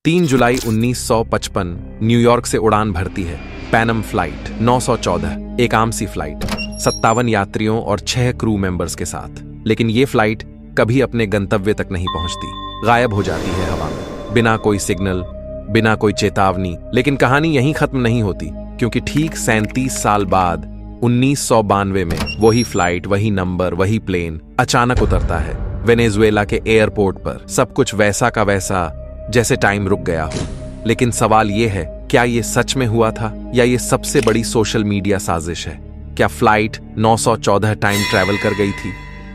3 जुलाई 1955 New York से उड़ान भरती है पैनम फ्लाइट 914, एक आम सी फ्लाइट 57 यात्रियों और 6 क्रू मेंबर्स के साथ। लेकिन ये फ्लाइट कभी अपने गंतव्य तक नहीं पहुंचती, गायब हो जाती है हवा में, बिना कोई सिग्नल, बिना कोई चेतावनी। लेकिन कहानी यहीं खत्म नहीं होती, क्योंकि ठीक 37 साल बाद 1992 में वही फ्लाइट, वही नंबर, वही प्लेन अचानक उतरता है वेनेजुएला के एयरपोर्ट पर। सब कुछ वैसा का वैसा, जैसे टाइम रुक गया हो। लेकिन सवाल यह है, क्या ये सच में हुआ था या ये सबसे बड़ी सोशल मीडिया साजिश है? क्या फ्लाइट 914 टाइम ट्रैवल कर गई थी,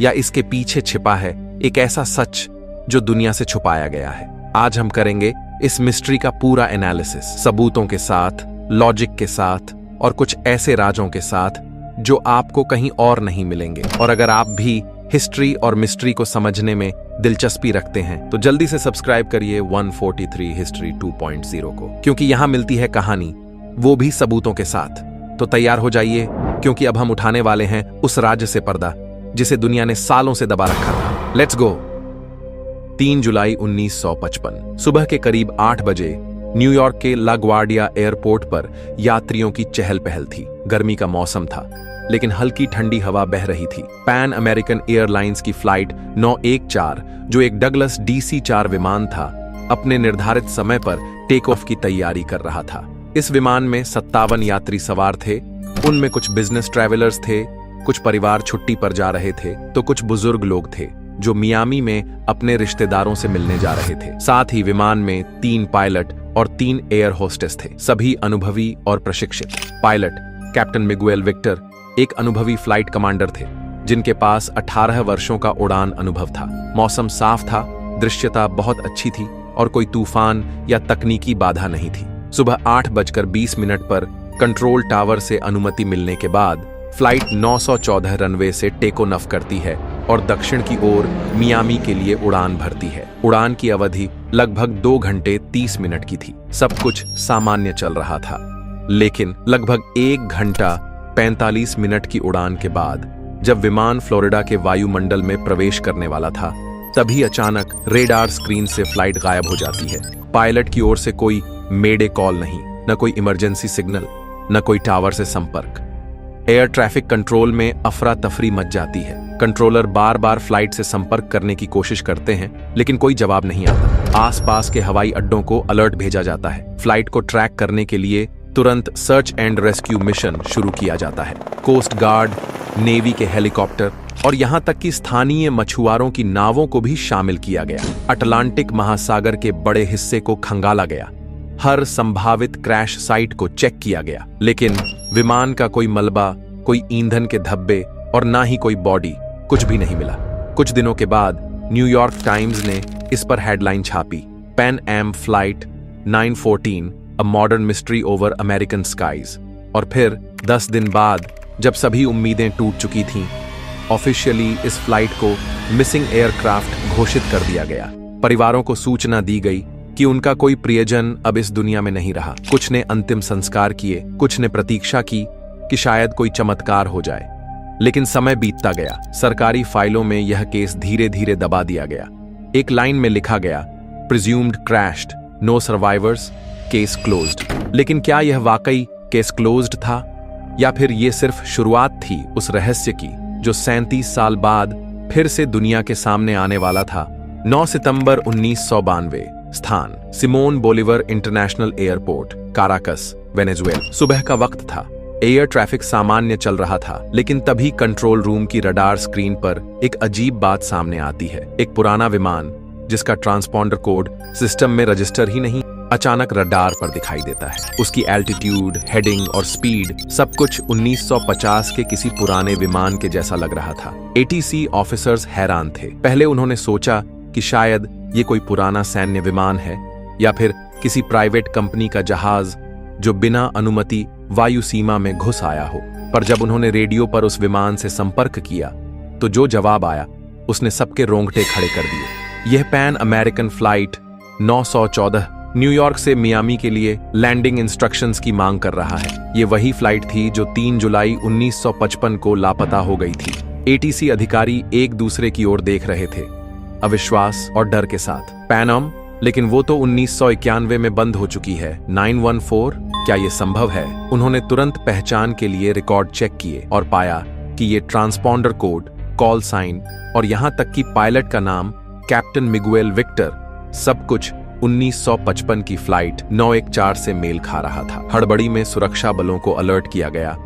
या इसके पीछे छिपा है एक ऐसा सच जो दुनिया से छुपाया गया है? आज हम करेंगे इस मिस्ट्री का पूरा एनालिसिस, सबूतों के साथ, लॉजिक के साथ और कुछ ऐसे राजों के साथ जो आपको कहीं और नहीं मिलेंगे। और अगर आप भी हिस्ट्री और मिस्ट्री को समझने में दिलचस्पी रखते हैं तो जल्दी से सब्सक्राइब करिए 143 हिस्ट्री 2.0 को, क्योंकि यहां मिलती है कहानी, वो भी सबूतों के साथ। तो तैयार हो जाइए, क्योंकि अब हम उठाने वाले हैं उस राज्य से पर्दा जिसे दुनिया ने सालों से दबा रखा था। Let's go. 3 जुलाई 1955 सुबह के करीब 8 बजे न्यूयॉर्क के लाग्वार्डिया एयरपोर्ट पर यात्रियों की चहल पहल थी। गर्मी का मौसम था, लेकिन हल्की ठंडी हवा बह रही थी। पैन अमेरिकन एयरलाइंस की फ्लाइट 914, जो एक डगलस DC-4 विमान था, अपने निर्धारित समय पर टेक ऑफ की तैयारी कर रहा था। इस विमान में 57 यात्री सवार थे। उनमें कुछ बिजनेस ट्रैवलर्स थे, कुछ परिवार छुट्टी पर जा रहे थे, तो कुछ बुजुर्ग लोग थे जो मियामी में अपने रिश्तेदारों से मिलने जा रहे थे। साथ ही विमान में 3 पायलट और 3 एयर होस्टेस थे, सभी अनुभवी और प्रशिक्षित। पायलट कैप्टन मिगुएल विक्टर एक अनुभवी फ्लाइट कमांडर थे, जिनके पास 18 वर्षों का उड़ान अनुभव था। मौसम साफ था, दृश्यता बहुत अच्छी थी और कोई तूफान या तकनीकी बाधा नहीं थी। सुबह 8:20 पर कंट्रोल टावर से अनुमति मिलने के बाद फ्लाइट 914 रनवे से टेक ऑफ करती है और दक्षिण की ओर मियामी के लिए उड़ान भरती है। उड़ान की अवधि लगभग 2 घंटे 30 मिनट की थी। सब कुछ सामान्य चल रहा था, लेकिन लगभग 1 घंटा 45 मिनट की उड़ान के बाद जब विमान फ्लोरिडा के वायुमंडल में प्रवेश करने वाला था, तभी अचानक रेडार स्क्रीन से फ्लाइट गायब हो जाती है। पायलट की ओर से कोई मेडे कॉल नहीं, न कोई इमरजेंसी सिग्नल, न कोई टावर से संपर्क। एयर ट्रैफिक कंट्रोल में अफरा तफरी मच जाती है। कंट्रोलर बार बार फ्लाइट से संपर्क करने की कोशिश करते हैं, लेकिन कोई जवाब नहीं आता। आसपास के हवाई अड्डों को अलर्ट भेजा जाता है। फ्लाइट को ट्रैक करने के लिए तुरंत सर्च एंड रेस्क्यू मिशन शुरू किया जाता है। कोस्ट गार्ड, नेवी के हेलीकॉप्टर और यहां तक कि स्थानीय मछुआरों की नावों को भी शामिल किया गया। अटलांटिक महासागर के बड़े हिस्से को खंगाला गया। हर संभावित क्रैश साइट को चेक किया गया, लेकिन विमान का कोई मलबा, कोई ईंधन के धब्बे और ना ही कोई बॉडी, कुछ भी नहीं मिला। कुछ दिनों के बाद न्यूयॉर्क टाइम्स ने इस पर हेडलाइन छापी, Pan Am flight 914, a modern mystery over American skies. और फिर 10 दिन बाद, जब सभी उम्मीदें टूट चुकी थीं, ऑफिशियली इस फ्लाइट को मिसिंग एयरक्राफ्ट घोषित कर दिया गया। परिवारों को सूचना दी गई कि उनका कोई प्रियजन अब इस दुनिया में नहीं रहा। कुछ ने अंतिम संस्कार किए, कुछ ने प्रतीक्षा की कि शायद कोई चमत्कार हो जाए। लेकिन समय बीतता गया। सरकारी फाइलों में यह केस धीरे धीरे दबा दिया गया। एक लाइन में लिखा गया, presumed crashed, no survivors, case closed. लेकिन क्या यह वाकई केस क्लोज्ड था, या फिर यह सिर्फ शुरुआत थी उस रहस्य की जो 37 साल बाद फिर से दुनिया के सामने आने वाला था? 9 सितंबर 1992, स्थान Simon Bolivar international airport, Caracas, Venezuela. सुबह का वक्त था। एयर ट्रैफिक सामान्य चल रहा था, लेकिन तभी कंट्रोल रूम की रडार स्क्रीन पर एक अजीब बात सामने आती है। एक पुराना विमान, जिसका ट्रांसपॉन्डर कोड सिस्टम में रजिस्टर ही नहीं, अचानक रडार पर दिखाई देता है। उसकी एल्टीट्यूड, हेडिंग और स्पीड, सब कुछ 1950 के किसी पुराने विमान के जैसा लग रहा था। ATC ऑफिसर्स हैरान थे। पहले उन्होंने सोचा कि शायद ये कोई पुराना सैन्य विमान है, या फिर किसी प्राइवेट कंपनी का जहाज जो बिना अनुमति वायु सीमा में घुस आया हो। पर जब उन्होंने रेडियो पर उस विमान से संपर्क किया, तो जो जवाब आया उसने सबके रोंगटे खड़े कर दिए। यह पैन अमेरिकन फ्लाइट 914 न्यूयॉर्क से मियामी के लिए लैंडिंग इंस्ट्रक्शंस की मांग कर रहा है। ये वही फ्लाइट थी जो 3 जुलाई 1955 को लापता हो गई थी। ATC अधिकारी एक दूसरे की ओर देख रहे थे, अविश्वास और डर के साथ। पैनम लेकिन वो तो 1991 में बंद हो चुकी है। 914, क्या ये संभव है? उन्होंने तुरंत पहचान के लिए रिकॉर्ड चेक किए और पाया कि ये ट्रांसपॉन्डर कोड, कॉल साइन और यहां तक कि पायलट का नाम कैप्टन मिगुएल विक्टर, सब कुछ 1955 की फ्लाइट 914 से मेल खा रहा था। हड़बड़ी में सुरक्षा बलों को अलर्ट किया गया।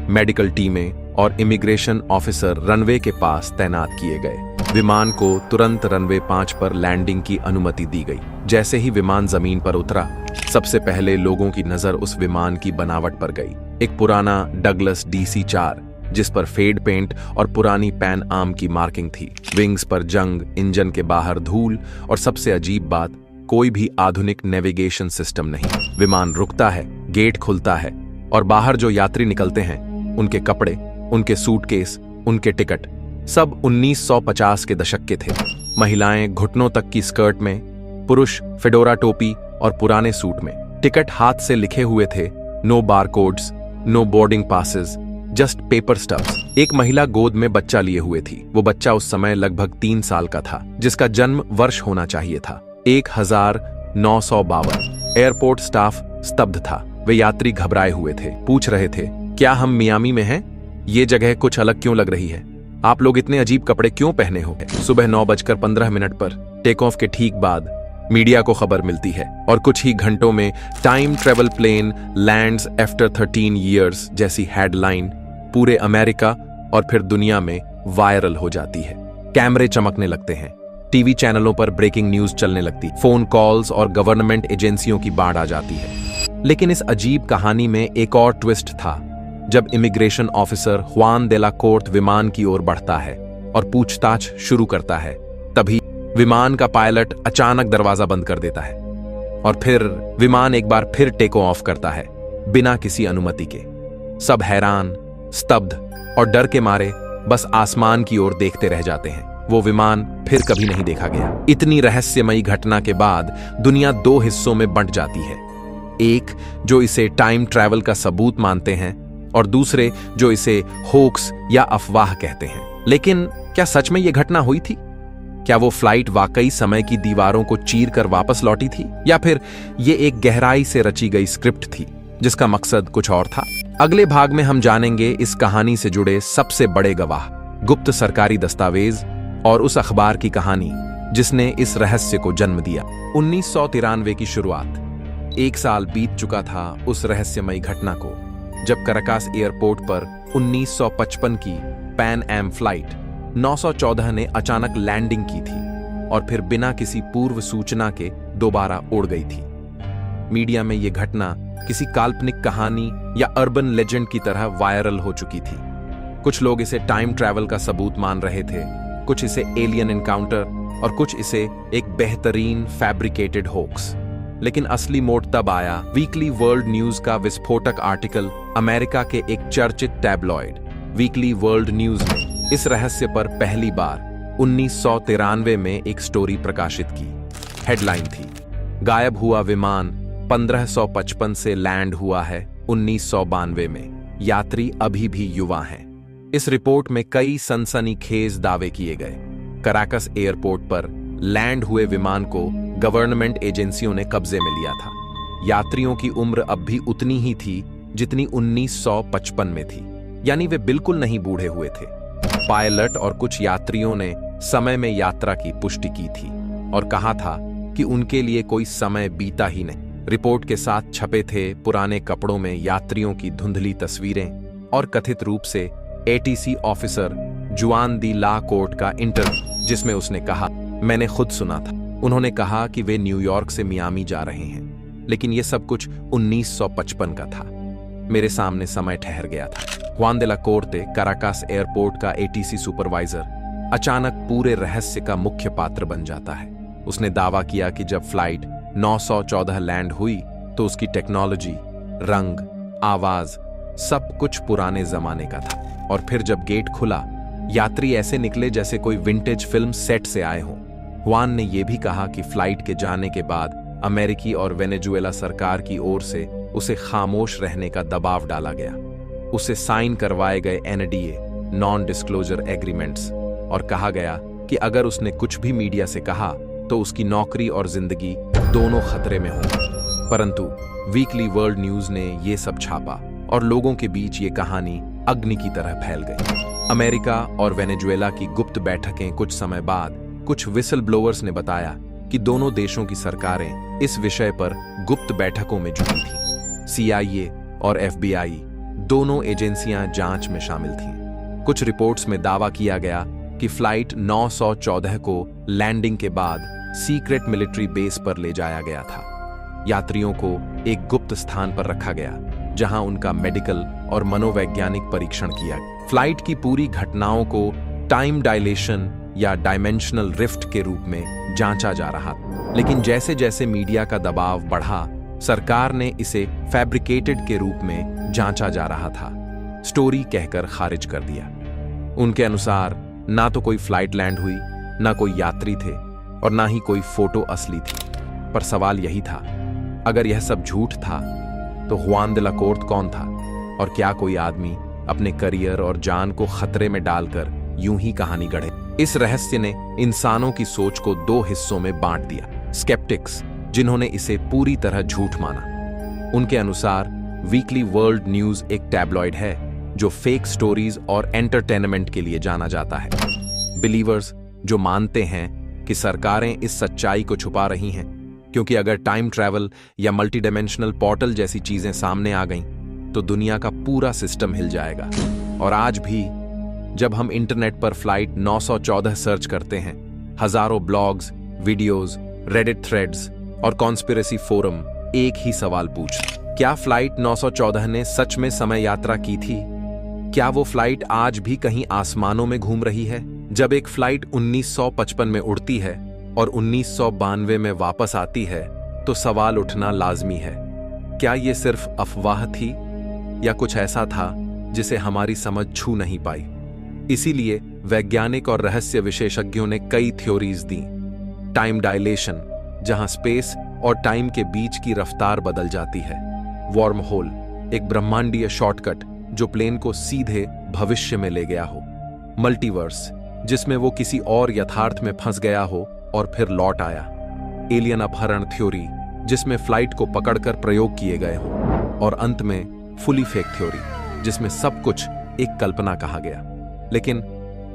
मेडिकल टीमें और इमिग्रेशन ऑफिसर रनवे के पास तैनात किए गए। विमान को तुरंत रनवे 5 पर लैंडिंग की अनुमति दी गई। जैसे ही विमान जमीन पर उतरा, सबसे पहले लोगों की नजर उस विमान की बनावट पर गई। एक पुराना डगलस DC-4 जिस पर फेड पेंट और पुरानी पैन आर्म की मार्किंग थी। विंग्स पर जंग, इंजन के बाहर धूल और सबसे अजीब बात, कोई भी आधुनिक नेविगेशन सिस्टम नहीं। विमान रुकता है, गेट खुलता है और बाहर जो यात्री निकलते हैं, उनके कपड़े, उनके सूटकेस, उनके टिकट सब 1950 के दशक के थे। महिलाएं घुटनों तक की स्कर्ट में, पुरुष फेडोरा टोपी और पुराने सूट में। टिकट हाथ से लिखे हुए थे, no barcodes, no boarding passes, just paper stuffs. एक महिला गोद में बच्चा लिए हुए थी। वो बच्चा उस समय लगभग 3 साल का था, जिसका जन्म वर्ष होना चाहिए था। 1952। एयरपोर्ट स्टाफ स्तब्ध था। वे यात्री घबराए हुए थे, पूछ रहे थे, क्या हम मियामी में हैं? ये जगह कुछ अलग क्यों लग रही है? आप लोग इतने अजीब कपड़े क्यों पहने हो? सुबह 9:15 पर टेक ऑफ के ठीक बाद मीडिया को खबर मिलती है और कुछ ही घंटों में time travel plane lands after 13 years जैसी हेडलाइन पूरे अमेरिका और फिर दुनिया में वायरल हो जाती है। कैमरे चमकने लगते हैं, टीवी चैनलों पर ब्रेकिंग न्यूज चलने लगती, फोन कॉल्स और गवर्नमेंट एजेंसियों की बाढ़ आ जाती है। लेकिन इस अजीब कहानी में एक और ट्विस्ट था। जब इमिग्रेशन ऑफिसर हुआन दे ला कोर्ट विमान की ओर बढ़ता है और पूछताछ शुरू करता है, तभी विमान का पायलट अचानक दरवाजा बंद कर देता है और फिर विमान एक बार फिर टेक ऑफ करता है बिना किसी अनुमति के। सब हैरान, स्तब्ध और डर के मारे बस आसमान की ओर देखते रह जाते हैं। वो विमान फिर कभी नहीं देखा गया। इतनी रहस्यमयी घटना के बाद दुनिया 2 हिस्सों में बंट जाती है। एक जो इसे टाइम ट्रैवल का सबूत मानते हैं और दूसरे जो इसे होक्स या अफवाह कहते हैं। लेकिन क्या सच में यह घटना हुई थी? क्या वो फ्लाइट वाकई समय की दीवारों को चीर कर वापस लौटी थी, या फिर ये एक गहराई से रची गई स्क्रिप्ट थी जिसका मकसद कुछ और था? अगले भाग में हम जानेंगे इस कहानी से जुड़े सबसे बड़े गवाह, गुप्त सरकारी दस्तावेज और उस अखबार की कहानी जिसने इस रहस्य को जन्म दिया। 1993 की शुरुआत। 1 साल बीत चुका था उस रहस्यमयी घटना को, जब कराकास एयरपोर्ट पर 1955 की पैन एम फ्लाइट 914 ने अचानक लैंडिंग की थी और फिर बिना किसी पूर्व सूचना के दोबारा उड़ गई थी। मीडिया में यह घटना किसी काल्पनिक कहानी या अर्बन लेजेंड की तरह वायरल हो चुकी थी। कुछ लोग इसे टाइम ट्रैवल का सबूत मान रहे थे, कुछ इसे एलियन एनकाउंटर और कुछ इसे एक बेहतरीन फैब्रिकेटेड होक्स। लेकिन असली मोड़ तब आया वीकली वर्ल्ड न्यूज का विस्फोटक आर्टिकल अमेरिका के एक चर्चित टैबलॉइड वीकली वर्ल्ड न्यूज ने इस रहस्य पर पहली बार 1993 में एक स्टोरी प्रकाशित की। हेडलाइन थी, गायब हुआ विमान 1555 से लैंड हुआ है 1992 में, यात्री अभी भी युवा हैं। इस रिपोर्ट में कई सनसनीखेज दावे किए गए। कराकस एयरपोर्ट पर लैंड हुए विमान को गवर्नमेंट एजेंसियों ने कब्जे में लिया था। यात्रियों की उम्र अब भी उतनी ही थी जितनी 1955 में थी, यानी वे बिल्कुल नहीं बूढ़े हुए थे। पायलट और कुछ यात्रियों ने समय में यात्रा की पुष्टि की थी और कहा था कि उनके लिए कोई समय बीता ही नहीं। रिपोर्ट के साथ छपे थे पुराने कपड़ों में यात्रियों की धुंधली तस्वीरें और कथित रूप से ATC ऑफिसर जुआन दी ला कोर्ट का इंटरव्यू, जिसमें उसने कहा, मैंने खुद सुना था। उन्होंने कहा कि वे न्यूयॉर्क से मियामी जा रहे हैं, लेकिन यह सब कुछ 1955 का था। मेरे सामने समय ठहर गया था। हुआन दे ला कोर्टे, कराकास एयरपोर्ट का ATC सुपरवाइजर, अचानक पूरे रहस्य का मुख्य पात्र बन जाता है। उसने दावा किया कि जब फ्लाइट 914 लैंड हुई तो उसकी टेक्नोलॉजी, रंग, आवाज सब कुछ पुराने जमाने का था। और फिर जब गेट खुला, यात्री ऐसे निकले जैसे कोई विंटेज फिल्म सेट से आए हों। हुआन ने यह भी कहा कि फ्लाइट के जाने के बाद अमेरिकी और वेनेजुएला सरकार की ओर से उसे खामोश रहने का दबाव डाला गया। उसे साइन करवाए गए NDA, नॉन डिस्क्लोजर एग्रीमेंट्स, और कहा गया कि अगर उसने कुछ भी मीडिया से कहा तो उसकी नौकरी और जिंदगी दोनों खतरे में हों। परंतु वीकली वर्ल्ड न्यूज ने ये सब छापा और लोगों के बीच ये कहानी अग्नि की तरह फैल गई। अमेरिका और वेनेजुएला की गुप्त बैठकें कुछ समय बाद कुछ विसल ब्लोअर्स ने बताया कि दोनों देशों की सरकारें इस विषय पर गुप्त बैठकों में जुटी थीं। CIA और FBI दोनों एजेंसियां जांच में शामिल थीं। कुछ रिपोर्ट्स में दावा किया गया कि फ्लाइट 914 को लैंडिंग के बाद सीक्रेट मिलिट्री बेस पर ले जाया गया था। यात्रियों को एक गुप्त स्थान पर रखा गया जहां उनका मेडिकल और मनोवैज्ञानिक परीक्षण किया। फ्लाइट की पूरी घटनाओं को टाइम डायलेशन या डायमेंशनल रिफ्ट के रूप में जांचा जा रहा था। लेकिन जैसे जैसे मीडिया का दबाव बढ़ा, सरकार ने इसे फैब्रिकेटेड के रूप में जांचा जा रहा था, स्टोरी कहकर खारिज कर दिया। उनके अनुसार ना तो कोई फ्लाइट लैंड हुई, ना कोई यात्री थे और ना ही कोई फोटो असली थी। पर सवाल यही था, अगर यह सब झूठ था तो हुआन दे ला कोर्ट कौन था? और क्या कोई आदमी अपने करियर और जान को खतरे में डालकर यूं ही कहानी गढ़े? इस रहस्य ने इंसानों की सोच को दो हिस्सों में बांट दिया। स्केप्टिक्स, जिन्होंने इसे पूरी तरह झूठ माना। उनके अनुसार वीकली वर्ल्ड न्यूज एक टैब्लॉइड है जो फेक स्टोरीज और एंटरटेनमेंट के लिए जाना जाता है। बिलीवर्स, जो मानते हैं कि सरकारें इस सच्चाई को छुपा रही हैं, क्योंकि अगर टाइम ट्रैवल या मल्टी डायमेंशनल पोर्टल जैसी चीजें सामने आ गईं तो दुनिया का पूरा सिस्टम हिल जाएगा। और आज भी जब हम इंटरनेट पर फ्लाइट 914 सर्च करते हैं, हजारों ब्लॉग्स, वीडियोस, रेडिट थ्रेड्स और कॉन्स्पिरेसी फोरम एक ही सवाल पूछते, क्या फ्लाइट 914 ने सच में समय यात्रा की थी? क्या वो फ्लाइट आज भी कहीं आसमानों में घूम रही है? जब एक फ्लाइट 1955 में उड़ती है और 1992 में वापस आती है तो सवाल उठना लाजमी है, क्या ये सिर्फ अफवाह थी या कुछ ऐसा था जिसे हमारी समझ छू नहीं पाई? इसीलिए वैज्ञानिक और रहस्य विशेषज्ञों ने कई थ्योरीज दी। टाइम डायलेशन, जहां स्पेस और टाइम के बीच की रफ्तार बदल जाती है। वॉर्म होल, एक ब्रह्मांडीय शॉर्टकट जो प्लेन को सीधे भविष्य में ले गया हो। मल्टीवर्स, जिसमें वो किसी और यथार्थ में फंस गया हो और फिर लौट आया। एलियन अपहरण थ्योरी, जिसमें फ्लाइट को पकड़कर प्रयोग किए गए हो। और अंत में फुली फेक थ्योरी, जिसमें सब कुछ एक कल्पना कहा गया। लेकिन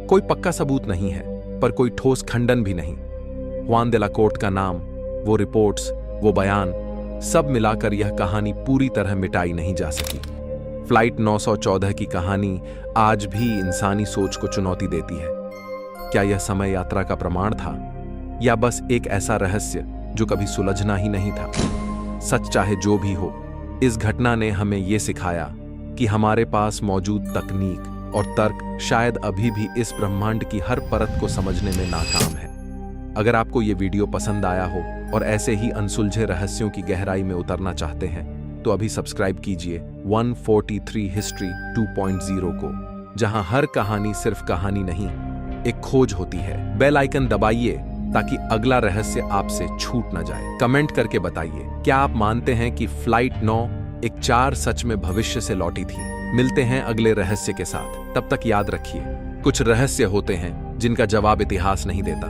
कोई पक्का सबूत नहीं है, पर कोई ठोस खंडन भी नहीं। हुआन दे ला कोर्ट का नाम, वो रिपोर्ट्स, वो बयान, सब मिलाकर यह कहानी पूरी तरह मिटाई नहीं जा सकी। फ्लाइट 914 की कहानी आज भी इंसानी सोच को चुनौती देती है। क्या यह समय यात्रा का प्रमाण था या बस एक ऐसा रहस्य जो कभी सुलझना ही नहीं था? सच चाहे जो भी हो, इस घटना ने हमें यह सिखाया कि हमारे पास मौजूद तकनीक और तर्क शायद अभी भी इस ब्रह्मांड की हर परत को समझने में नाकाम है। अगर आपको ये वीडियो पसंद आया हो और ऐसे ही अनसुलझे रहस्यों की गहराई में उतरना चाहते हैं तो अभी सब्सक्राइब कीजिए 143 हिस्ट्री 2.0 को, जहां हर कहानी सिर्फ कहानी नहीं, एक खोज होती है। बेल आइकन दबाइए ताकि अगला रहस्य आपसे छूट न जाए। कमेंट करके बताइए, क्या आप मानते हैं कि फ्लाइट 9 एक 4 सच में भविष्य से लौटी थी? मिलते हैं अगले रहस्य के साथ। तब तक याद रखिए, कुछ रहस्य होते हैं जिनका जवाब इतिहास नहीं देता,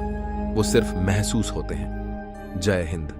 वो सिर्फ महसूस होते हैं। जय हिंद।